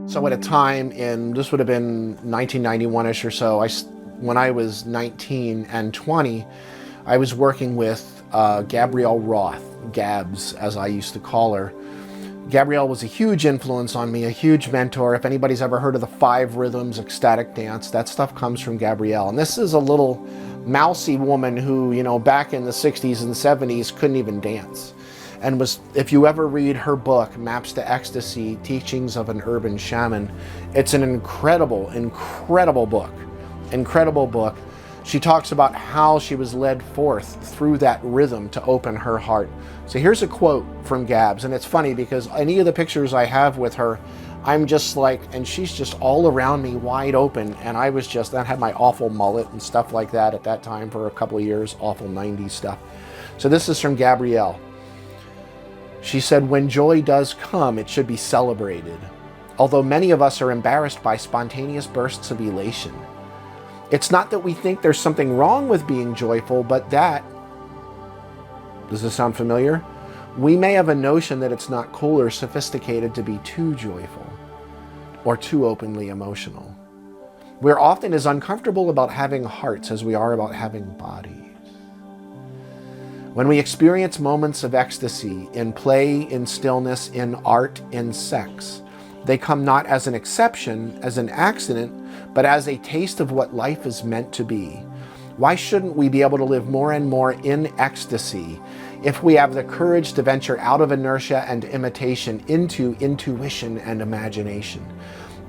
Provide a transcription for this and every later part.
So at a time in, this would have been 1991-ish or so, when I was 19 and 20, I was working with Gabrielle Roth, Gabs, as I used to call her. Gabrielle was a huge influence on me, a huge mentor. If anybody's ever heard of the 5 rhythms ecstatic dance, that stuff comes from Gabrielle. And this is a little mousy woman who, back in the 60s and 70s couldn't even dance. And was, if you ever read her book, Maps to Ecstasy, Teachings of an Urban Shaman, it's an incredible, incredible book. Incredible book. She talks about how she was led forth through that rhythm to open her heart. So here's a quote from Gabs, and it's funny because any of the pictures I have with her, I'm just like, and she's just all around me wide open, and I had my awful mullet and stuff like that at that time for a couple of years, awful 90s stuff. So this is from Gabrielle. She said, "When joy does come, it should be celebrated, although many of us are embarrassed by spontaneous bursts of elation. It's not that we think there's something wrong with being joyful, but that," does this sound familiar? "We may have a notion that it's not cool or sophisticated to be too joyful or too openly emotional. We're often as uncomfortable about having hearts as we are about having bodies. When we experience moments of ecstasy in play, in stillness, in art, in sex, they come not as an exception, as an accident, but as a taste of what life is meant to be. Why shouldn't we be able to live more and more in ecstasy if we have the courage to venture out of inertia and imitation into intuition and imagination?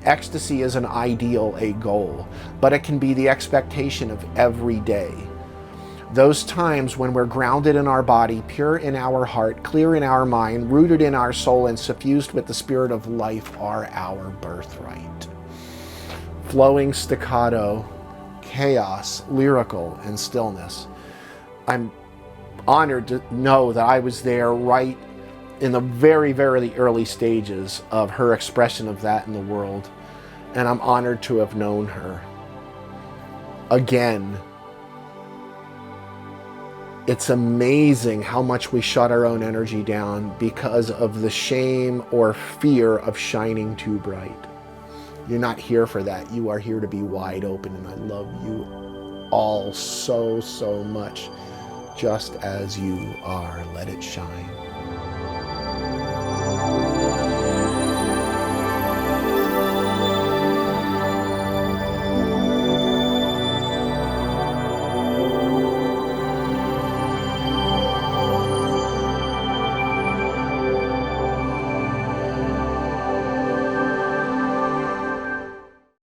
Ecstasy is an ideal, a goal, but it can be the expectation of every day. Those times when we're grounded in our body, pure in our heart, clear in our mind, rooted in our soul, and suffused with the spirit of life are our birthright. Flowing staccato, chaos, lyrical, and stillness." I'm honored to know that I was there right in the very, very early stages of her expression of that in the world. And I'm honored to have known her. Again, it's amazing how much we shut our own energy down because of the shame or fear of shining too bright. You're not here for that. You are here to be wide open, and I love you all so, so much, just as you are. Let it shine.